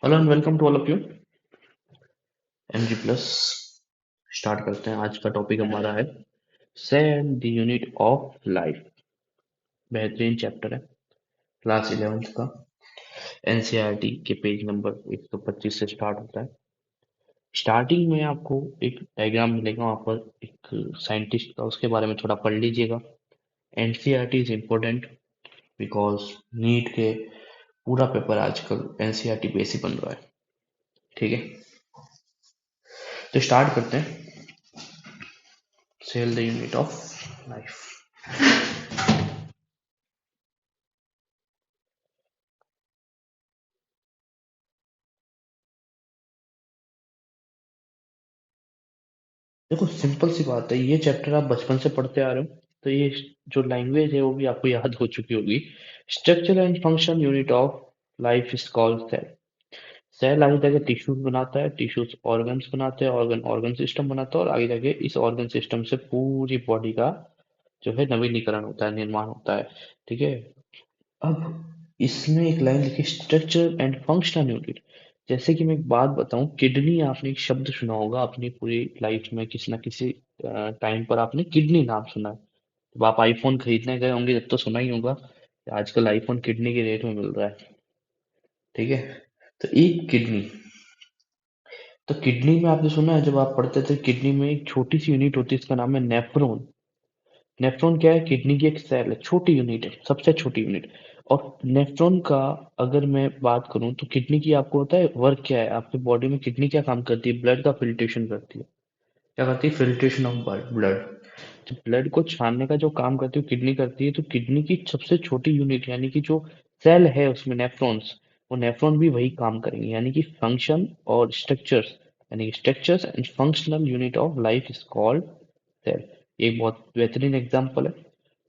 Hello and welcome to all of you. MG plus start करते हैं। आज का टॉपिक हमारा है cell the unit of life. बेहतरीन चैप्टर है, क्लास 11th का। एनसीईआरटी के पेज नंबर 125 से स्टार्ट होता है। स्टार्टिंग में आपको एक डायग्राम मिलेगा, वहाँ पर एक साइंटिस्ट का, उसके बारे में थोड़ा पढ़ लीजिएगा। NCERT is important because NEET के पूरा पेपर आजकल एनसीईआरटी बेस ही बन रहा है। ठीक है, तो स्टार्ट करते हैं। Cell the unit of life. देखो, सिंपल सी बात है, ये चैप्टर आप बचपन से पढ़ते आ रहे हो, तो ये जो लैंग्वेज है वो भी आपको याद हो चुकी होगी। Structure and function unit of life is called cell. Cell आगे जाके टिश्यूज बनाता है, टिश्यूज ऑर्गन्स बनाते हैं, ऑर्गन ऑर्गन सिस्टम बनाता है, और आगे जाके इस ऑर्गन सिस्टम से पूरी बॉडी का जो है नवीनीकरण होता है, निर्माण होता है। ठीक है। अब इसमें एक लाइन लिखी, स्ट्रक्चर एंड फंक्शनल यूनिट। जैसे कि मैं एक बात बताऊं, किडनी आपने एक शब्द सुना होगा अपनी पूरी लाइफ में, किसी ना किसी टाइम पर आपने किडनी नाम सुना है। जब आप आईफोन खरीदने गए होंगे तब तो सुना ही होगा कि आजकल आईफोन किडनी के रेट में मिल रहा है। ठीक है। तो एक किडनी, तो किडनी में आपने सुना है, जब आप पढ़ते थे किडनी में एक छोटी सी यूनिट होती है, इसका नाम है नेफ्रॉन। नेफ्रॉन क्या है? किडनी की एक सेल है, छोटी यूनिट है, सबसे छोटी यूनिट। और नेफ्रॉन का अगर मैं बात करूं तो किडनी की आपको पता है वर्क क्या है? आपके बॉडी में किडनी क्या काम करती है? ब्लड का फिल्ट्रेशन करती है। क्या करती है? Filtration of blood. जब ब्लड को छानने का जो काम करती है वो किडनी करती है, तो किडनी की सबसे छोटी यूनिट यानी कि जो सेल है उसमें नेफ्रॉन्स, वो नेफ्रॉन भी वही काम करेंगे। यानी कि फंक्शन और स्ट्रक्चर्स, यानी structures and functional unit of life is called cell. ये एक बहुत बेहतरीन एग्जांपल है।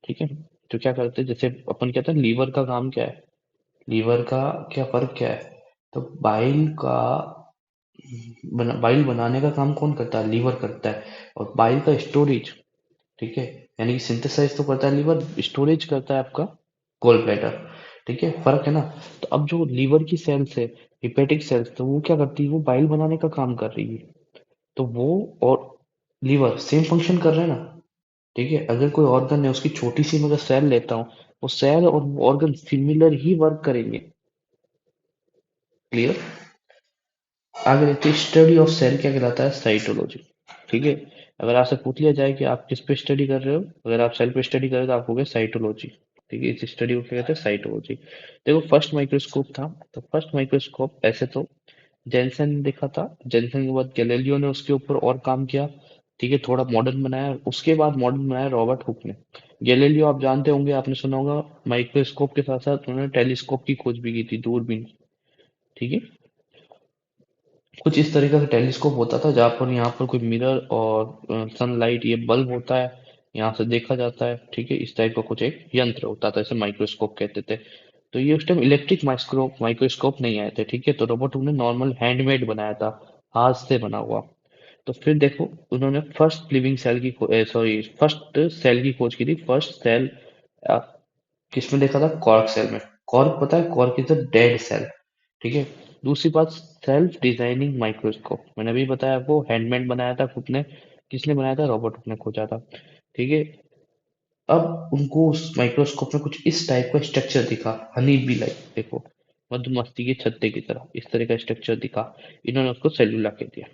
ठीक है। तो क्या करते हैं, जैसे अपन कहते हैं लीवर का काम क्या है? लीवर का क्या फर्क क्या है? तो बाइल का बाइल बनाने का काम कौन करता है? लीवर करता है। और बाइल का स्टोरेज, ठीक है, यानी कि सिंथेसाइज तो करता है लीवर, स्टोरेज करता है आपका गोल ब्लैडर। ठीक है, फर्क है ना। तो अब जो लीवर की सेल्स है, हिपेटिक सेल्स, तो वो क्या करती है? वो बाइल बनाने का काम कर रही है। तो वो और लीवर सेम फंक्शन कर रहे हैं ना। ठीक है। अगर कोई ऑर्गन है, उसकी छोटी सी मैं अगर सेल लेता हूँ, वो सेल और ऑर्गन सिमिलर ही वर्क करेंगे। क्लियर। आगे देखते हैं, स्टडी ऑफ सेल क्या कहलाता है? साइटोलॉजी। ठीक है। अगर आपसे पूछ लिया जाए कि आप किस पे स्टडी कर रहे हो, अगर आप सेल पे स्टडी कर रहे हो तो आप कहोगे साइटोलॉजी। ठीक है, इस स्टडी को क्या कहते हैं? साइटोलॉजी। देखो, फर्स्ट माइक्रोस्कोप था, तो फर्स्ट माइक्रोस्कोप ऐसे तो जेनसन ने देखा था। जेनसन के बाद गैलीलियो ने उसके ऊपर और काम किया। ठीक है, थोड़ा मॉडर्न बनाया, उसके बाद मॉडर्न बनाया रॉबर्ट हुक ने। गैलीलियो आप जानते होंगे, आपने सुना होगा, माइक्रोस्कोप के साथ साथ उन्होंने टेलीस्कोप की खोज भी की थी, दूरबीन। ठीक है। कुछ इस तरीके का टेलीस्कोप होता था जहाँ पर यहाँ पर कोई मिरर और सनलाइट, ये बल्ब होता है, यहाँ से देखा जाता है। ठीक है, इस टाइप का कुछ एक यंत्र होता था, इसे माइक्रोस्कोप कहते थे। तो ये उस टाइम इलेक्ट्रिक माइक्रोस्कोप माइक्रोस्कोप नहीं आए थे। ठीक है, तो रोबोट ने नॉर्मल हैंडमेड बनाया था, हाथ से बना हुआ। तो फिर देखो, उन्होंने फर्स्ट लिविंग सेल की, सॉरी, फर्स्ट सेल की खोज की थी। फर्स्ट सेल किसमें देखा था? कॉर्क सेल में। कॉर्क पता है, cork is a dead cell. ठीक है। दूसरी बात, सेल्फ डिजाइनिंग माइक्रोस्कोप, मैंने अभी बताया आपको, हैंडमेड बनाया था खुद ने। किसने बनाया था? रॉबर्ट ने खोजा था। ठीक है। अब उनको उस माइक्रोस्कोप में कुछ इस टाइप का स्ट्रक्चर दिखा, हनी बी लाइक, देखो, मधुमक्खी के छत्ते की तरह इस तरह का स्ट्रक्चर दिखा। इन्होंने उसको सेलुला कह दिया।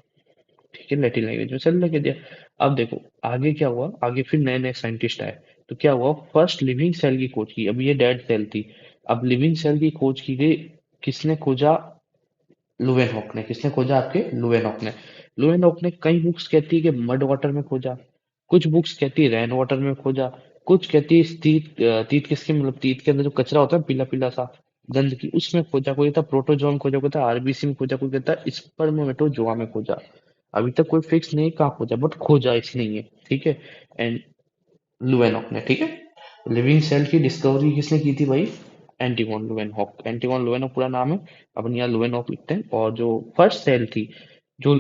ठीक है, लैटिन लैंग्वेज में सेलुला कह दिया। अब देखो आगे क्या हुआ, आगे फिर नए नए साइंटिस्ट आए। तो क्या हुआ, फर्स्ट लिविंग सेल की खोज की। अब ये डेड सेल थी, अब लिविंग सेल की खोज की गई। किसने खोजा? लुवेनहॉक ने। किसने खोजा? आपके लुवेनहॉक ने। लुवेनहॉक ने, कई बुक्स कहती है कि मड वाटर में खोजा, कुछ बुक्स कहती है रेन वाटर में खोजा, कुछ कहती है तीत, तीत किसके, मतलब तीत के अंदर जो कचरा होता है पीला पीला सा, गंदगी, उसमें खोजा। कोई कहता प्रोटोजोआ खोजा, कोई कहता आरबीसी में खोजा, कोई कहता स्पर्मेटोजोआ में खोजा। अभी तक कोई फिक्स नहीं कहाँ खोजा, बट खोजा इसने ही है। ठीक है। एंड लुवेनॉक ने। ठीक है। लिविंग सेल की डिस्कवरी किसने की थी भाई? एंटीगोन लुवेनहॉक। एंटीगोन लुवेनहॉक पूरा नाम है, अपन यहाँ लुवेनहॉक लिखते हैं। और जो फर्स्ट सेल थी, जो,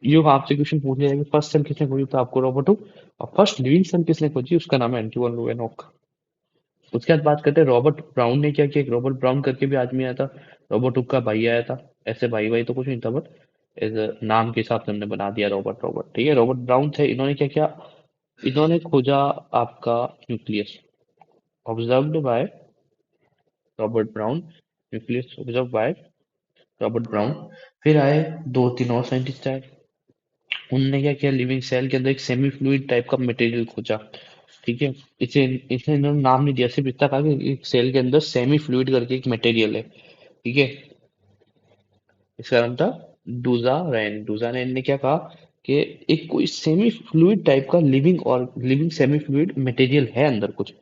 ये आपसे क्वेश्चन पूछ लिया जाएगा फर्स्ट सेल किसने खोजी, तो आपको रॉबर्ट हुक। और फर्स्ट लिविंग सेल किसने खोजी, उसका नाम है एंटीगोन लुवेनहॉक। उसके बाद बात करते हैं रॉबर्ट ब्राउन ने क्या किया। एक रॉबर्ट ब्राउन करके भी आदमी आया था, रॉबर्ट हुक का भाई आया था। ऐसे भाई भाई तो कुछ नहीं था, बट एज नाम के हिसाब से हमने बना दिया रॉबर्ट रॉबर्ट। ठीक है, रॉबर्ट ब्राउन थे, इन्होंने क्या किया, इन्होंने खोजा आपका nucleus, observed by Robert brown, nucleus observe by Robert brown. फिर आए दो तीन और साइंटिस्ट आए, उनने क्या किया, लिविंग सेल के अंदर एक सेमी फ्लूइड टाइप का मटेरियल खोजा। ठीक है, इसे इसे इन्होंने नाम नहीं दिया, सिर्फ इतना कहा कि एक सेल के अंदर सेमी फ्लूइड करके एक मटेरियल है। ठीक है, इसका नाम था डूजा रैन। डूजा रैन ने क्या कहा कि एक कोई सेमी फ्लूइड टाइप का लिविंग सेमी फ्लूइड मटेरियल है अंदर कुछ।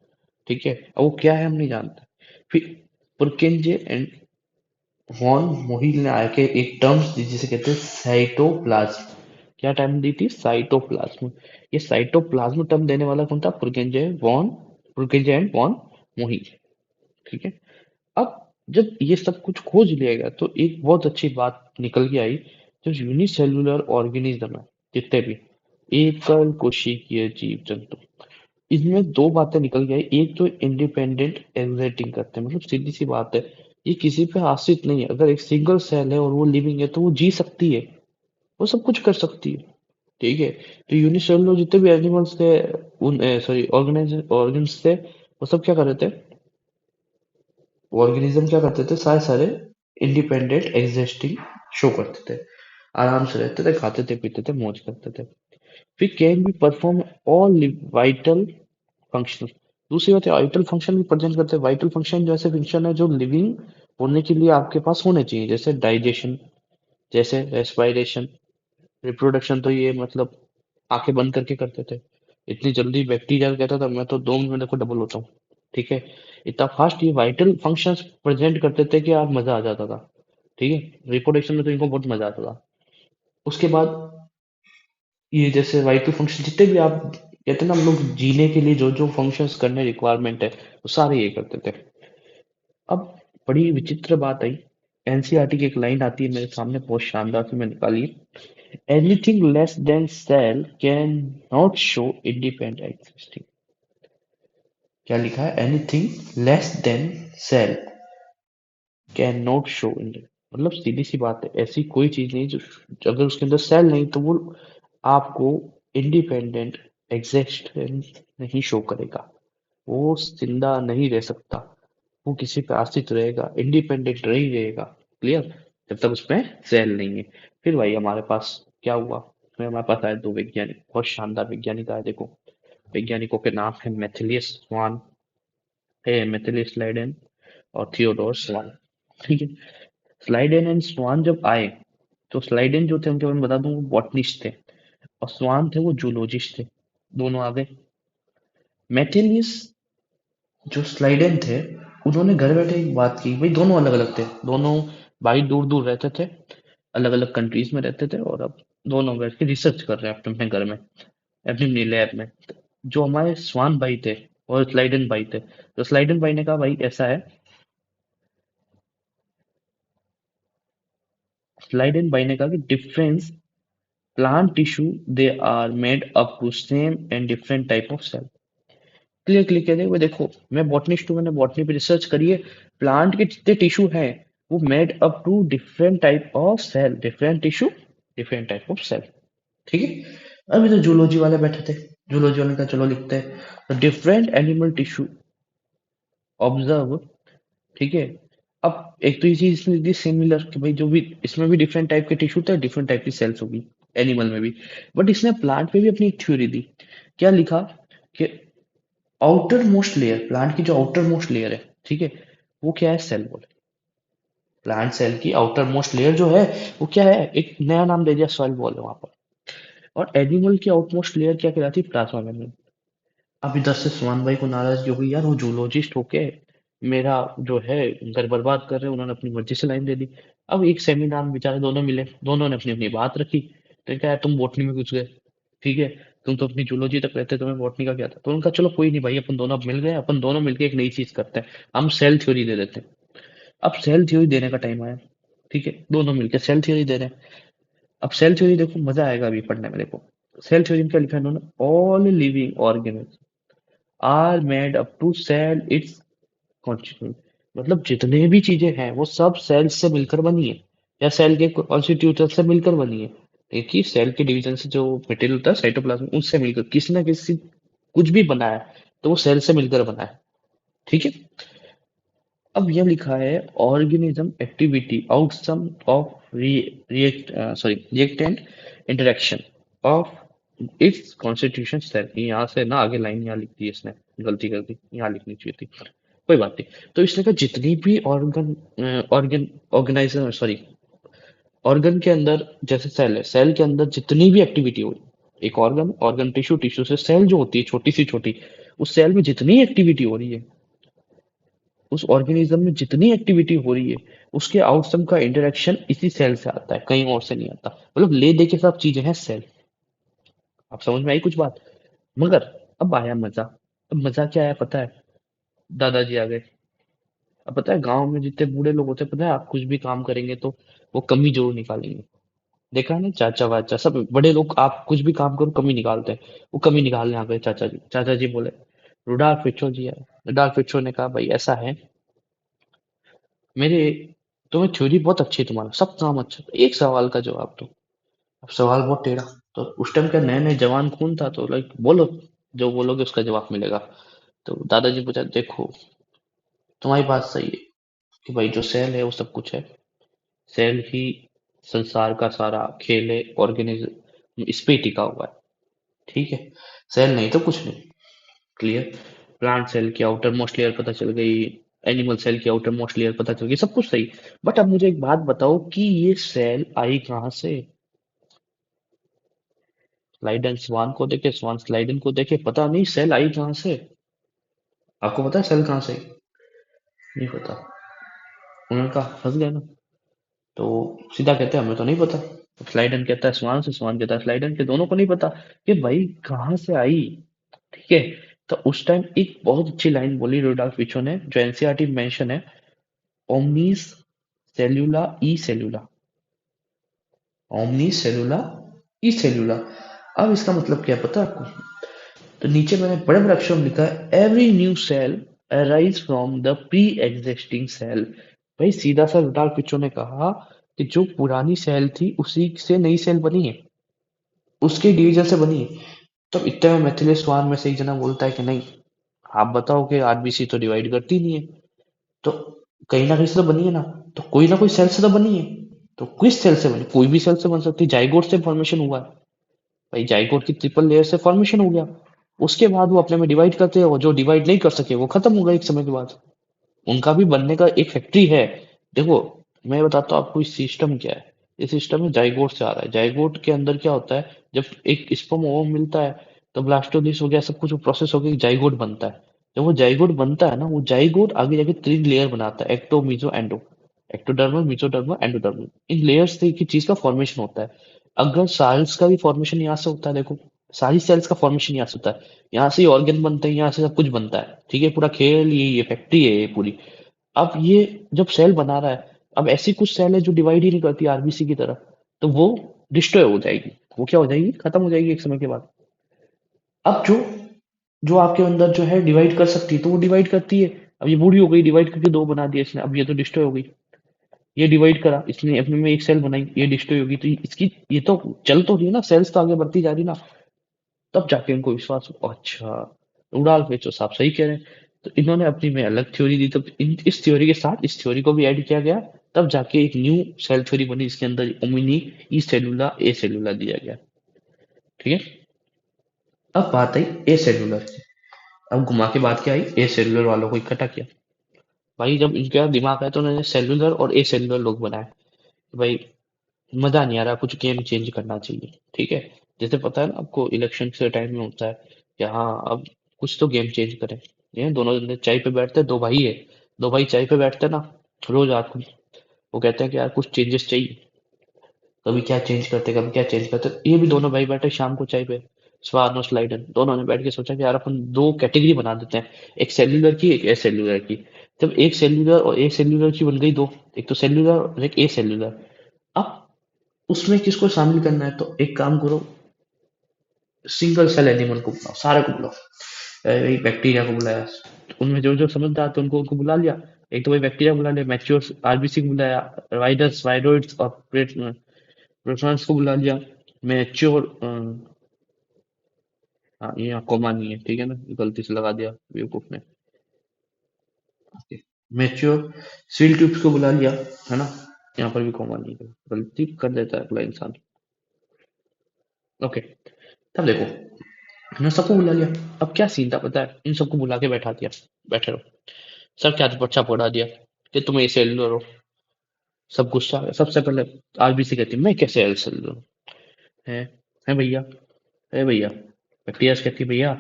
ठीक है, अब वो क्या है हम नहीं जानते। फिर पुरकेंजे एंड वॉन मोहिल ने आके एक टर्म्स दी जिसे कहते हैं साइटोप्लाज्म। क्या टर्म दी थी, साइटोप्लाज्म। ये साइटोप्लाज्म टर्म देने वाला कौन था, पुरकेंजे एंड वॉन मोहिल। ठीक है, अब जब ये सब कुछ खोज लिया गया तो एक बहुत अच्छी बात निकल के आई। जो यूनिसेल्युलर ऑर्गेनिज्म है, जितने भी एकल कोशिकीय जीव जंतु, इसमें दो बातें निकल के आई। एक तो इंडिपेंडेंट एग्जिटिंग करते हैं, मतलब सीधी सी बात है, ये किसी पे आश्रित नहीं है। अगर एक सिंगल सेल है और वो लिविंग है तो वो जी सकती है, वो सब कुछ कर सकती है। ठीक है, तो यूनिसेलुलर जितने भी एनिमल्स थे, उन सॉरी ऑर्गन्स थे, वो सब क्या कर रहे थे, ऑर्गेनिज्म क्या करते थे, सारे सारे इंडिपेंडेंट एग्जिस्टिंग शो करते थे, आराम से रहते थे, खाते थे, पीते थे, मौज करते थे। फिर can be perform all vital function. दूसरी बात है, वाइटल फंक्शन भी प्रेजेंट करते हैं। वाइटल फंक्शन जैसे फंक्शन है जो लिविंग होने के लिए आपके पास होने चाहिए, जैसे डाइजेशन, जैसे रेस्पिरेशन, रिप्रोडक्शन। तो ये मतलब आंखें बंद करके करते थे। इतनी जल्दी बैक्टीरिया कहता था मैं तो 2 मिनट में देखो डबल होता हूँ। ठीक है, इतना फास्ट ये वाइटल फंक्शंस प्रेजेंट करते थे कि आप मजा आ जाता था। ठीक है, रिप्रोडक्शन में तो इनको बहुत मजा आता था। उसके बाद ये जैसे वाइटल फंक्शन जितने भी आप कहते हैं ना, हम लोग जीने के लिए जो जो फंक्शंस करने रिक्वायरमेंट है, वो सारे ये करते थे। अब बड़ी विचित्र बात आई, एनसीईआरटी की एक लाइन आती है मेरे सामने, बहुत शानदार से मैं निकाली। Anything less than cell can not show independent existing. क्या लिखा है, anything less than cell can not show independent. मतलब सीधी सी बात है, ऐसी कोई चीज नहीं जो, अगर उसके अंदर सेल नहीं तो वो आपको इंडिपेंडेंट एग्जिस्टेंस नहीं शो करेगा। वो जिंदा नहीं रह सकता, वो किसी पे आश्रित रहेगा, इंडिपेंडेंट रह ही रहेगा। क्लियर, जब तक उसमें सेल नहीं है। फिर भाई हमारे पास क्या हुआ, फिर हमारे पास आए दो वैज्ञानिक, बहुत शानदार वैज्ञानिक आए। देखो, वैज्ञानिकों के नाम है मैथिलियस स्वान, मैथिलियस स्लाइडेन और थियोडोर स्वान। ठीक है, स्लाइडेन एंड स्वान जब आए, तो स्लाइडेन जो थे उनके बारे में बता दूं, वो बॉटनिस्ट थे, और स्वान थे वो जूलॉजिस्ट थे। दोनों आ गए। मैथिलियस जो स्लाइडेन थे, उन्होंने घर बैठे एक बात की, भाई दोनों अलग अलग थे, दोनों भाई दूर दूर रहते थे, अलग अलग कंट्रीज में रहते थे, और अब दोनों बैठ के रिसर्च कर रहे हैं अपने अपने घर में, अपनी अपनी लैब में। जो हमारे स्वान भाई थे और स्लाइडन भाई थे, तो स्लाइडन भाई ने कहा भाई ऐसा है, स्लाइडन भाई ने कहा कि difference plant tissue, they are made up to same and different type of cell. Clear clear कहते हुए देखो, मैं बॉटनिस्ट हूँ, मैंने बॉटनी पे रिसर्च करी है, प्लांट के जितने टिश्यू हैं वो made up to different type of cell, different tissue, different type of cell. ठीक है, अभी तो जूलॉजी वाले बैठे थे, जूलॉजी वाले का चलो लिखते हैं डिफरेंट एनिमल टिश्यू ऑब्जर्व। ठीक है, अब एक तो ये चीज इसमें दी सिमिलर कि भाई जो भी इसमें भी डिफरेंट टाइप के टिश्यू थे, डिफरेंट टाइप की सेल्स होगी, एनिमल में भी। बट इसने प्लांट पे भी अपनी एक थ्योरी दी। क्या लिखा कि आउटर मोस्ट लेयर, प्लांट की जो आउटर मोस्ट लेयर है, ठीक है, वो क्या है, सेल वॉल। प्लांट सेल की आउटर मोस्ट लेयर जो है वो क्या है, एक नया नाम दे दिया, सेल वॉल है वहां पर। और एनिमल की आउट मोस्ट लेयर क्या कहलाती है, प्लाज्मा मेम्ब्रेन। अब इधर से सुमन भाई को नाराजगी हो गई, यार वो जूलॉजिस्ट होके मेरा जो है घर बर्बाद कर रहे हैं, उन्होंने अपनी मर्जी से लाइन दे दी। अब एक सेमिनार में बेचारे दोनों मिले, दोनों ने अपनी अपनी बात रखी, तो क्या है, तुम बॉटनी में घुस गए, ठीक है, तुम तो अपनी जूलॉजी तक रहते, तुम्हें बॉटनी का क्या था। तो उनका चलो कोई नहीं भाई, अपन दोनों अब मिल गए, अपन दोनों मिलके एक नई चीज करते हैं, हम सेल थ्योरी दे देते हैं। अब सेल थ्योरी देने का टाइम आया। ठीक है, दोनों मिलके सेल थ्योरी दे रहे हैं। अब सेल थ्योरी देखो, मजा आएगा अभी पढ़ने में। देखो सेल थ्योरी में क्या लिखा है इन्होंने, all living organism are made up to cell its constituent. मतलब जितने भी चीजें हैं वो सब सेल्स से मिलकर बनी है। या सेल के कॉन्स्टिट्यूटर से मिलकर बनी है। देखिए सेल के डिवीजन से जो मटेरियल होता है साइटोप्लाज्म उससे मिलकर किसी ना किसी कुछ भी बना है तो वो सेल से मिलकर बना है। ठीक है। अब यह लिखा है organism activity outcome of reactant interaction of its constitution cell. यहाँ से ना आगे लाइन यहाँ लिख दी है इसने, गलती कर दी, यहाँ लिखनी चाहिए थी। कोई बात नहीं। तो इसने कहा जितनी भी ऑर्गेनाइजर सॉरी ऑर्गन के अंदर जैसे सेल है, सेल के अंदर जितनी भी एक्टिविटी हो रही है, एक ऑर्गन, ऑर्गन टिश्यू, टिश्यू से सेल जो होती है छोटी सी छोटी, उस सेल में जितनी एक्टिविटी हो रही है, उस ऑर्गेनिज्म में जितनी एक्टिविटी हो रही है, उसके आउटकम का इंटरेक्शन इसी सेल से आता है, कहीं और से नहीं आता। मतलब ले दे के सब चीजें हैं सेल। आप समझ में आई कुछ बात? मगर अब आया मजा। अब मजा क्या आया पता है? दादाजी आ गए। अब पता है गांव में जितने बूढ़े लोग होते हैं, पता है आप कुछ भी काम करेंगे तो वो कमी जरूर निकालेंगे। देखा है ना, चाचा वाचा सब बड़े लोग, आप कुछ भी काम करो कमी निकालते हैं। वो कमी निकालने आ गए चाचा जी। चाचा जी बोले, रुडाल्फ फिछो जी है। रुडाल्फ फिछो ने कहा, भाई ऐसा है, मेरे तुम्हें थ्योरी बहुत अच्छी है, तुम्हारा सब काम अच्छा, एक सवाल का जवाब दो। अब सवाल बहुत टेढ़ा। तो उस टाइम क्या नए नए जवान खून था, तो लाइक बोलो, जो बोलोगे उसका जवाब मिलेगा। तो दादाजी पूछा, देखो तुम्हारी बात सही है कि भाई जो सेल है वो सब कुछ है। सेल ही संसार का सारा खेल है, ऑर्गेनिज्म इस पे ही टिका हुआ है। ठीक है। सेल नहीं तो कुछ नहीं। क्लियर। प्लांट सेल की आउटर मोस्ट लेयर पता चल गई, एनिमल सेल की आउटर मोस्ट लेयर पता चल गई, सब कुछ सही। बट अब मुझे एक बात बताओ कि ये सेल आई कहाँ से? स्लाइडन स्वान को देखे, स्वान स्लाइडन को देखे, पता नहीं सेल आई कहाँ से। आपको पता है सेल कहाँ से आई? नहीं पता। उन्होंने कहा फंस गए ना। तो सीधा कहते हैं हमें तो नहीं पता। स्लाइडन कहता है स्वान से, स्वान कहता है स्लाइडन, के दोनों को नहीं पता कि भाई कहाँ से आई। ठीक है। तो उस टाइम एक बहुत अच्छी लाइन बोली रोडाल्फ विचो ने, जो एनसीईआरटी में मेंशन है, ओमनीस सेल्यूला ई सेल्यूला। ओमनी सेल्यूला ई सेल्यूला। अब इसका मतलब क्या है पता है आपको? तो नीचे मैंने बड़े बड़े अक्षरों में लिखा है, every new cell arise from the pre existing cell. भाई सीधा सा रुडाल्फ विचो ने कहा कि जो पुरानी सेल थी उसी से नई सेल बनी है, उसके डिवीजन से बनी है। तब इतने में मैथिली स्वान में से एक जना बोलता है कि नहीं, आप बताओ कि आरबीसी तो डिवाइड करती नहीं है, तो कहीं ना कहीं से तो बनी है ना, तो कोई ना कोई सेल से तो बनी है। तो किस सेल से बनी? कोई भी सेल से बन सकती है, जाइगोट से फॉर्मेशन हुआ है। भाई जाइगोट की ट्रिपल लेयर से फॉर्मेशन हो गया। उसके बाद वो अपने में डिवाइड करते हैं, और जो डिवाइड नहीं कर सके वो खत्म हो गया एक समय के बाद। उनका भी बनने का एक फैक्ट्री है। देखो मैं बताता हूँ आपको इस सिस्टम क्या है। इस सिस्टम में जाइगोट से आ रहा है। जाइगोट के अंदर क्या होता है, जब एक स्पर्म ओवम मिलता है तो ब्लास्टोलिस हो गया, सब कुछ प्रोसेस होकर जाइगोट बनता है। जब वो जाइगोट बनता है ना, वो जाइगोट आगे जाके 3 लेयर बनाता है, ecto meso endo. Ectodermal, mesodermal, endodermal, इन लेयर्स से की चीज का फॉर्मेशन होता है। अगर सेल्स का भी फॉर्मेशन यहाँ से होता है, देखो सारी सेल्स का फॉर्मेशन यहाँ से होता है। यहाँ से ऑर्गन बनते हैं, यहाँ से सब कुछ बनता है। ठीक है, पूरा खेल ये फैक्ट्री है ये पूरी। अब ये जब सेल बना रहा है, अब ऐसी कुछ सेल है जो डिवाइड ही नहीं करती आरबीसी की तरह, तो वो डिस्ट्रॉय हो जाएगी। वो क्या हो जाएगी? खत्म हो जाएगी एक समय के बाद। अब जो जो आपके अंदर जो है डिवाइड कर सकती है तो वो डिवाइड करती है। अब ये बूढ़ी हो गई, डिवाइड करके दो बना दिया इसने, अब ये तो डिस्ट्रॉय हो गई। ये डिवाइड करा इसने अपने में, एक सेल बनाई, ये डिस्ट्रॉय होगी, तो इसकी ये तो चल तो रही है ना, सेल्स तो आगे बढ़ती जा रही है ना। तब जाके उनको विश्वास हुआ, अच्छा उड़ाल फेंचो साहब सही कह रहे हैं। तो इन्होंने अपनी में अलग थ्योरी दी, तो इस थ्योरी के साथ इस थ्योरी को भी ऐड किया गया। तब जाके एक न्यू सेल थ्योरी बनी, इसके अंदर ओमिनी ई सेलुला ए सेलुला दिया गया। ठीक है। अब बात आई ए सेलुलर की। अब घुमा के बात क्या आई, ए सेलुलर वालों को इकट्ठा किया। भाई जब इनके पास दिमाग आया तो उन्होंने सेलुलर और ए सेलुलर लोग बनाए। भाई मजा नहीं आ रहा, कुछ गेम चेंज करना चाहिए। ठीक है। जैसे पता है ना आपको, इलेक्शन के टाइम में होता है कि हाँ अब कुछ तो गेम चेंज करें। ये दोनों जने चाय पे बैठते हैं, दो भाई है, दो भाई चाय पे बैठते हैं ना रोज रात को। वो कहते हैं कि यार कुछ चेंजेस चाहिए। कभी क्या चेंज करते, कभी क्या चेंज करते। ये भी दोनों भाई बैठे शाम को चाय पे, स्वान और स्लाइडन दोनों ने बैठ के सोचा कि यार अपन दो कैटेगरी बना देते हैं, एक सेल्यूलर की, एक ए सेल्यूलर की। जब एक सेल्यूलर और एक सेल्यूलर की बन गई दो, एक तो सेल्यूलर और एक ए सेल्यूलर। अब उसमें किसको शामिल करना है, तो एक काम करो, सिंगल सेल एनिमल को बुलाओ, सारे को बुलाओ। बैक्टीरिया को बुलाया, उनमें जो जो समझदार थे उनको उनको बुला लिया। एक तो वही बैक्टीरिया बुला लिया, मैच्योर आरबीसी को बुलाया, वाइडस वाइरोइड्स और प्रोटॉन्स को बुला लिया, मैच्योर, हाँ ये यहाँ कॉमा नहीं है, ठीक है ना, गलती से लगा दिया बेवकूफ ने। मैच्योर सील ट्यूब्स को बुला लिया, है ना, यहाँ पर भी कॉमा नहीं है, गलती कर देता है अगला इंसान। ओके, तब देखो हमने सबको बुला लिया। अब क्या सीन था पता है, इन सबको बुला के बैठा दिया, बैठे रहो, सर क्या पर्चा पढ़ा दिया कि तुम ऐसे लो, सब गुस्सा आ गया। सबसे पहले आरबीसी कहती मैं कैसे एल सेल लूं, है है भैया, है भैया, टीएस कहती भैया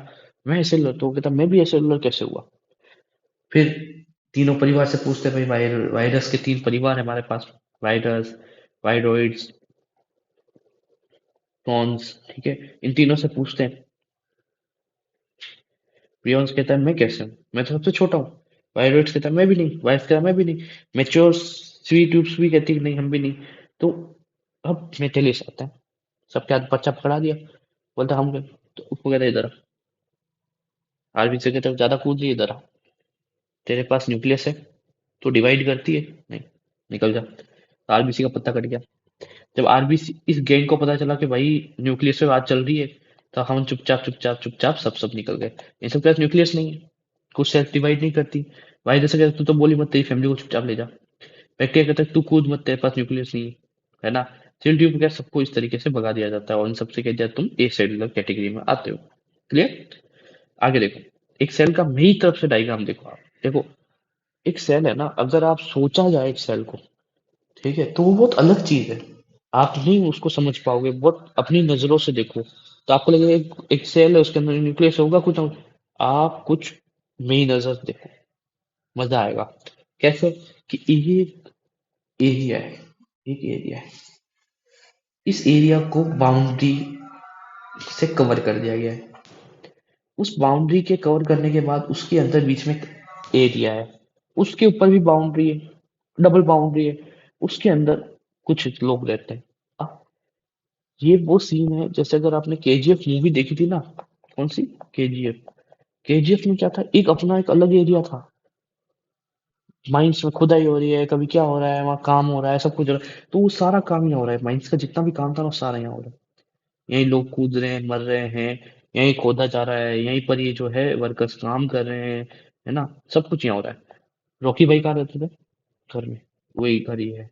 मैं ऐसे लूं, तो वो कहता मैं भी ऐसे लूं, कैसे हुआ। फिर तीनों परिवार से पूछते भाई, वायरस के तीन परिवार है हमारे पास, वायरस, वायरोइड्स, टॉन्स, ठीक है, इन तीनों से पूछते हैं। प्रियंस कहता है मैं कैसे हूँ, मैं तो सबसे छोटा हूँ। वायरोइड्स कहता है मैं भी नहीं, वायरस कहता है मैं भी नहीं, मेच्योर स्वी ट्यूब्स भी कहती है नहीं हम भी नहीं। तो अब मेटेलिस आता है, सबके हाथ बच्चा पकड़ा दिया, बोलता हम गए, तो उसको कहता है इधर आरबी से कहता है ज्यादा कूद लिए, इधर आ, तेरे पास न्यूक्लियस है तो डिवाइड करती है नहीं, निकल जा। आरबीसी का पत्ता कट गया। जब आरबीसी इस गैंग को पता चला कि भाई न्यूक्लियस पे बात चल रही है, तो हम चुपचाप चुपचाप चुपचाप सब सब निकल गए। इन सब के पास न्यूक्लियस नहीं है, कुछ सेल्फ डिवाइड नहीं करती। भाई जैसे कहते तू तो बोली मत, तेरी फैमिली को चुपचाप ले जा। बैक्टीरिया कहता है तू कूद मत, तेरे पास न्यूक्लियस नहीं है ना। सेल ट्यूब क्या, सबको इस तरीके से भगा दिया जाता है और इन सबसे कह दिया तुम ए सेलुलर कैटेगरी में आते हो। क्लियर। आगे देखो, एक सेल का मेरी तरफ से डायग्राम देखो आप, देखो एक सेल है ना, अगर आप सोचा जाए एक सेल को, ठीक है, तो वो बहुत अलग चीज है। आप नहीं उसको समझ पाओगे, बहुत अपनी नजरों से देखो तो आपको लगेगा एक सेल है, उसके अंदर न्यूक्लियस होगा कुछ ना कुछ। आप कुछ मेरी नजर से देखो, मजा आएगा। कैसे कि ये एरिया है, एक एरिया है, इस एरिया को बाउंड्री से कवर कर दिया गया है। उस बाउंड्री के कवर करने के बाद उसके अंदर बीच में एरिया है, उसके ऊपर भी बाउंड्री है, डबल बाउंड्री है, उसके अंदर कुछ लोग रहते हैं। अब ये वो सीन है जैसे अगर आपने केजीएफ मूवी देखी थी ना, कौन सी, केजीएफ। केजीएफ में क्या था, एक अपना एक अलग एरिया था, माइंस में खुदाई हो रही है, कभी क्या हो रहा है, वहाँ काम हो रहा है, सब कुछ हो रहा है, तो वो सारा काम यहाँ हो रहा है, माइंस का जितना भी काम था ना वो सारा यहाँ हो रहा है। यहीं लोग कूद रहे हैं, मर रहे हैं, यहीं खोदा जा रहा है, यहीं पर ये जो है वर्कर्स काम कर रहे हैं, है ना, सब कुछ यहाँ हो रहा है। रॉकी भाई कहाँ रहते थे, घर में, वही घर ही है,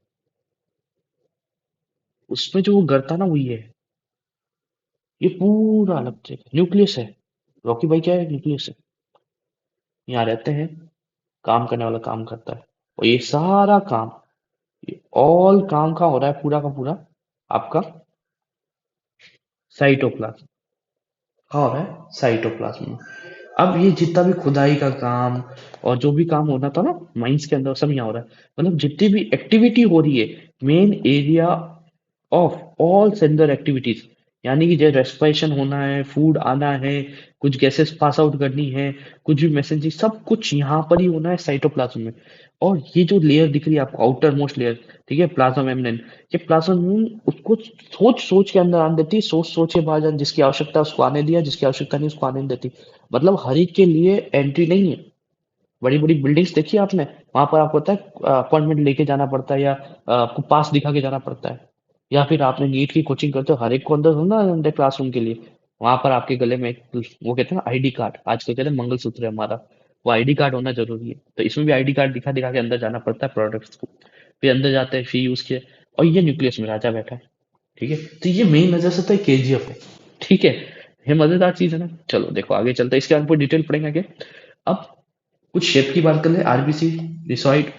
उसमें जो वो घर था ना वही है। ये पूरा अलग जगह न्यूक्लियस है, रॉकी भाई क्या है, न्यूक्लियस है, यहाँ रहते हैं, काम करने वाला काम करता है, और ये सारा काम, ये ऑल काम का हो रहा है पूरा का पूरा आपका साइटोप्लाज्म, हाँ हो रहा है साइटोप्लाज्म में। अब ये जितना भी खुदाई का काम और जो भी काम होना था ना माइंस के अंदर, सब यहाँ हो रहा है। मतलब जितनी भी एक्टिविटी हो रही है, main area of all cellular activities, यानी कि जो रेस्पिरेशन होना है, फूड आना है, कुछ गैसेस पास आउट करनी है, कुछ भी मैसेजिंग, सब कुछ यहाँ पर ही होना है साइटोप्लाज्म में। और ये जो लेयर दिख रही है आपको, आउटर मोस्ट लेयर, ठीक है, प्लाज्मा मेम्ब्रेन, ये प्लाज्मा मेम्ब्रेन उसको सोच सोच के अंदर आने देती, सोच सोच के बाद जिसकी आवश्यकता है उसको आने दिया, जिसकी आवश्यकता नहीं उसको आने नहीं देती। मतलब हर एक के लिए एंट्री नहीं है। बड़ी बड़ी बिल्डिंग्स देखी है आपने, वहां पर आपको होता है अपॉइंटमेंट लेके जाना पड़ता है, या आपको पास दिखा के जाना पड़ता है। या फिर आपने नीट की कोचिंग करते हो, हर एक को अंदर हो ना अंदर क्लासरूम के लिए, वहां पर आपके गले में एक, वो कहते हैं ना आईडी कार्ड, आजकल कहते हैं मंगलसूत्र है हमारा, वो आईडी कार्ड होना जरूरी है। तो इसमें भी आईडी कार्ड दिखा दिखा के अंदर जाना पड़ता है प्रोडक्ट्स को। फिर अंदर जाते हैं, फिर यूज किया, और ये न्यूक्लियस में राजा बैठा है, ठीक है। तो ये मेन नजर से तो केजीएफ है, ठीक है, ये मजेदार चीज है ना। चलो देखो आगे चलते हैं, इसके बारे में पूरी डिटेल पढ़ेंगे आगे। अब कुछ शेप की बात कर ले, RBC, rhizoid,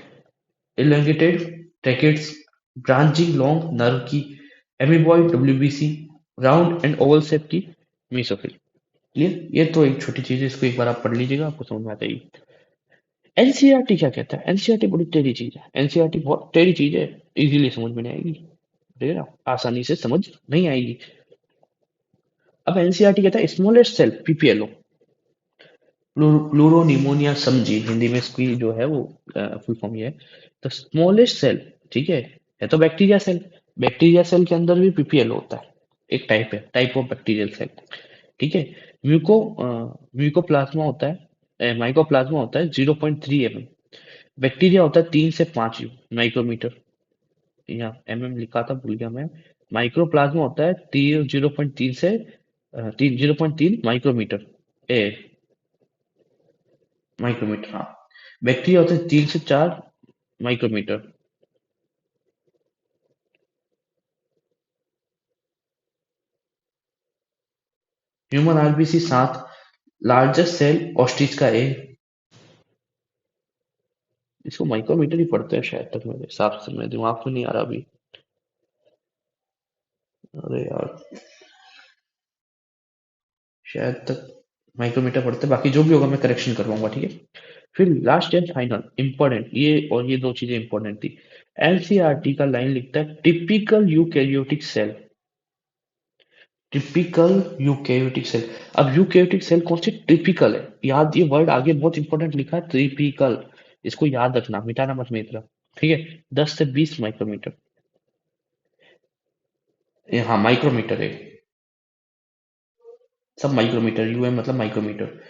elongated tracheids, branching long nerve की, amoeboid WBC, round and oval shape की मेसोफिल। क्लियर, ये तो एक छोटी चीज है, इसको एक बार आप पढ़ लीजिएगा, आपको समझ में आ जाएगी। एनसीईआरटी क्या कहता है, एनसीईआरटी बड़ी टेढ़ी चीज है, एनसीईआरटी बहुत टेढ़ी चीज है, इजीली समझ में नहीं आएगी, ठीक है ना, आसानी से समझ नहीं आएगी। अब एनसीईआरटी कहता है स्मॉलेस्ट सेल पीपीएलओ, प्लूरोनिमोनिया समझी हिंदी में, इसकी जो है वो फुल फॉर्म ये है। द स्मॉलेस्ट सेल, ठीक है तो बैक्टीरिया सेल, बैक्टीरिया सेल के अंदर भी पीपीएल होता है, एक टाइप है, टाइप ऑफ बैक्टीरियल सेल, ठीक है। म्यूको म्यूकोप्लाज्मा होता है, माइकोप्लाज्मा होता है 0.3 mm, बैक्टीरिया होता है 3 से 5 माइक्रोमीटर। यहाँ लिखा था, भूल गया मैं। माइक्रोप्लाज्मा होता है 0.3 से 0.3 माइक्रोमीटर। ए माइक्रोमीटर, हाँ। बैक्टीरिया होते हैं 3 से 4 micrometre. Human RBC 7। Largest cell ostrich का ए। इसको माइक्रोमीटर ही पढ़ते हैं शायद तक, मेरे हिसाब से, मेरे दिमाग में नहीं आ रहा अभी। अरे यार, शायद तक माइक्रोमीटर पढ़ते हैं, बाकी जो भी होगा मैं करेक्शन करवाऊंगा, ठीक है। फिर लास्ट एंड फाइनल इंपॉर्टेंट, ये और ये दो चीजें इंपॉर्टेंट थी। एनसीईआरटी का लाइन लिखता है typical eukaryotic cell. Typical eukaryotic cell. अब यूकैरियोटिक सेल कौन सी टिपिकल है, याद, ये वर्ड आगे बहुत इंपॉर्टेंट लिखा है, टिपिकल। इसको याद रखना, मिटाना मत मेरी तरफ, ठीक है। 10 से 20 माइक्रोमीटर। ये हाँ माइक्रोमीटर है, सब माइक्रोमीटर, यूएम मतलब माइक्रोमीटर।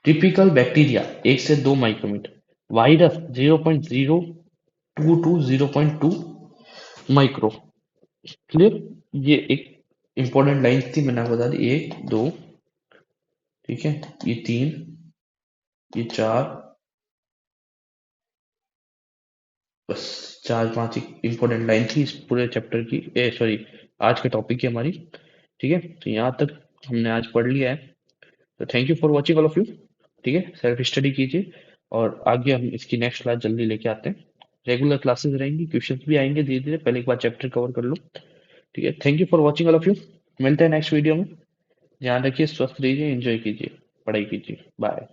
टिपिकल बैक्टीरिया 1 से 2 माइक्रोमीटर। Virus 0.022 micro. क्लियर। ये एक इंपॉर्टेंट लाइन थी, मैंने आपको बता दी, 1 2, ठीक है, ये 3, ये 4, बस 4 5 इंपॉर्टेंट लाइन थी इस पूरे चैप्टर की, ए सॉरी, आज के टॉपिक की हमारी। ठीक है, तो यहाँ तक हमने आज पढ़ लिया है। तो thank you for watching all of you. ठीक है, सेल्फ स्टडी कीजिए, और आगे हम इसकी नेक्स्ट क्लास जल्दी लेके आते हैं। रेगुलर क्लासेस रहेंगी, क्वेश्चंस भी आएंगे धीरे धीरे, पहले एक बार चैप्टर कवर कर लो। ठीक है, thank you for watching all of you. मिलते हैं नेक्स्ट वीडियो में। ध्यान रखिए, स्वस्थ रहिए, एंजॉय कीजिए, पढ़ाई कीजिए। बाय।